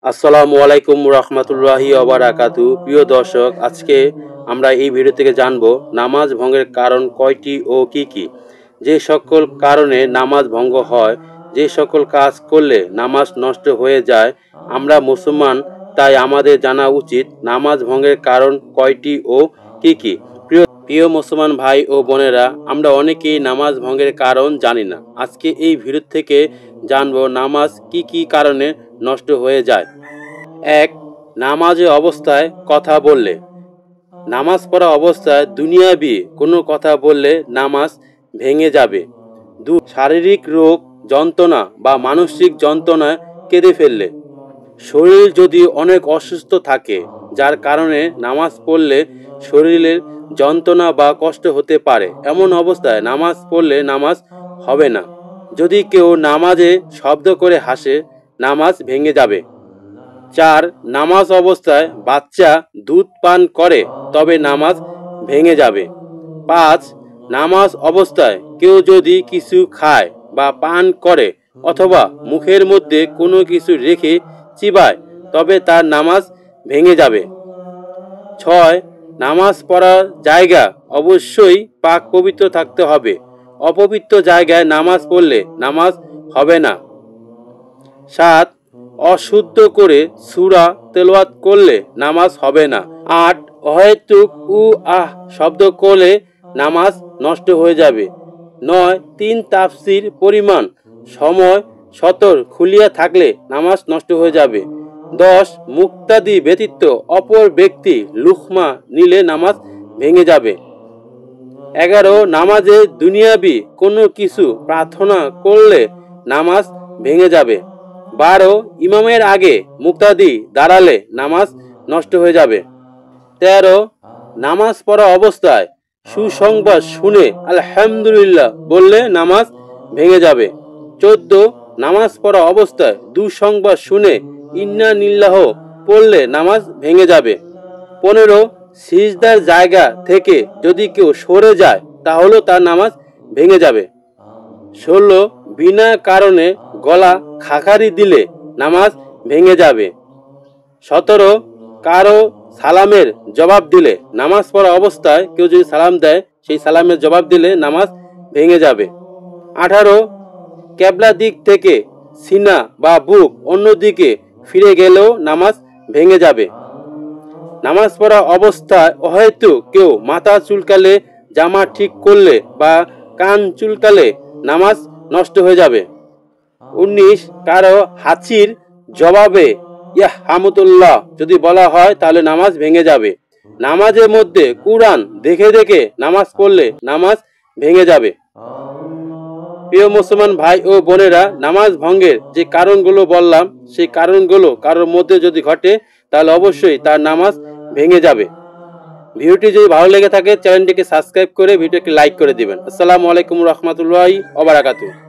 আসসালামু আলাইকুম রহমতুল্লাহি ওবারাকাতু। প্রিয় দর্শক, আজকে আমরা এই ভিডিও থেকে জানব নামাজ ভঙ্গের কারণ কয়টি ও কি কি। যে সকল কারণে নামাজ ভঙ্গ হয়, যে সকল কাজ করলে নামাজ নষ্ট হয়ে যায় আমরা মুসলমান, তাই আমাদের জানা উচিত নামাজ ভঙ্গের কারণ কয়টি ও কি কি। প্রিয় মুসলমান ভাই ও বোনেরা, আমরা অনেকেই নামাজ ভঙ্গের কারণ জানি না। আজকে এই ভিডিও থেকে জানব নামাজ কি কি কারণে নষ্ট হয়ে যায়। 1. নামাজে অবস্থায় কথা বললে। নামাজ পড়া অবস্থায় দুনিয়াবি কোনো কথা বললে নামাজ ভেঙে যাবে। 2. শারীরিক রোগ, যন্ত্রণা বা মানসিক যন্ত্রণায় কেঁদে ফেললে। শরীর যদি অনেক অসুস্থ থাকে, যার কারণে নামাজ পড়লে শরীরের যন্ত্রণা বা কষ্ট হতে পারে, এমন অবস্থায় নামাজ পড়লে নামাজ হবে না। যদি কেউ নামাজে শব্দ করে হাসে, নামাজ ভেঙে যাবে। 4. নামাজ অবস্থায় বাচ্চা দুধ পান করে, তবে নামাজ ভেঙে যাবে। 5. নামাজ অবস্থায় কেউ যদি কিছু খায় বা পান করে অথবা মুখের মধ্যে কোনো কিছু রেখে চিবায়, তবে তার নামাজ ভেঙে যাবে। 6. নামাজ পড়ার জায়গা অবশ্যই পাক পবিত্র থাকতে হবে। অপবিত্র জায়গায় নামাজ পড়লে নামাজ হবে না। 7. অশুদ্ধ করে সূরা তেলাওয়াত করলে নামাজ হবে না। 8. অহেতুক আহ শব্দ করলে নামাজ নষ্ট হয়ে যাবে। 9. 3 তাফসীর পরিমাণ সময় সতর খুলিয়া থাকলে নামাজ নষ্ট হয়ে যাবে। 10. মুক্তাদি ব্যতীত অপর ব্যক্তি লুকমা নিলে নামাজ ভেঙে যাবে। 11. নামাজে দুনিয়াবি কোনো কিছু প্রার্থনা করলে নামাজ ভেঙে যাবে। 12. ইমামের আগে মুক্তাদি দাঁড়ালে নামাজ নষ্ট হয়ে যাবে। 13. নামাজ পড়া অবস্থায় সুসংবাদ শুনে আলহামদুলিল্লাহ বললে নামাজ ভেঙে যাবে। 14. নামাজ পড়া অবস্থায় দুঃসংবাদ শুনে ইন্না লিল্লাহ পড়লে নামাজ ভেঙে যাবে। 15. সিজদার জায়গা থেকে যদি কেউ সরে যায়, তাহলে তার নামাজ ভেঙে যাবে। 16. বিনা কারণে গলা খাকারি দিলে নামাজ ভেঙে যাবে। 17. কারো সালামের জবাব দিলে, নামাজ পড়া অবস্থায় কেউ যদি সালাম দেয়, সেই সালামের জবাব দিলে নামাজ ভেঙে যাবে। 18. কেবলা দিক থেকে সিনা বা বুক অন্যদিকে ফিরে গেলেও নামাজ ভেঙে যাবে। নামাজ পড়া অবস্থায় অহেতুক কেউ মাথা চুলকালে, জামা ঠিক করলে বা কান চুলকালে নামাজ নষ্ট হয়ে যাবে। 19. কারো হাঁচির জবাবে ইয়াহমুদুল্লাহ যদি বলা হয়, তাহলে নামাজ ভেঙে যাবে। নামাজের মধ্যে কুরআন দেখে দেখে নামাজ পড়লে নামাজ ভেঙে যাবে। প্রিয় মুসলমান ভাই ও বোনেরা, নামাজ ভঙ্গের যে কারণগুলো বললাম, সেই কারণগুলো কারোর মধ্যে যদি ঘটে, তাহলে অবশ্যই তার নামাজ ভেঙে যাবে। ভিডিওটি যদি ভালো লেগে থাকে, চ্যানেলটিকে সাবস্ক্রাইব করে ভিডিওকে লাইক করে দিবেন। আসসালামু আলাইকুম রহমতুল্লাহি ওয়া বারাকাতুহু।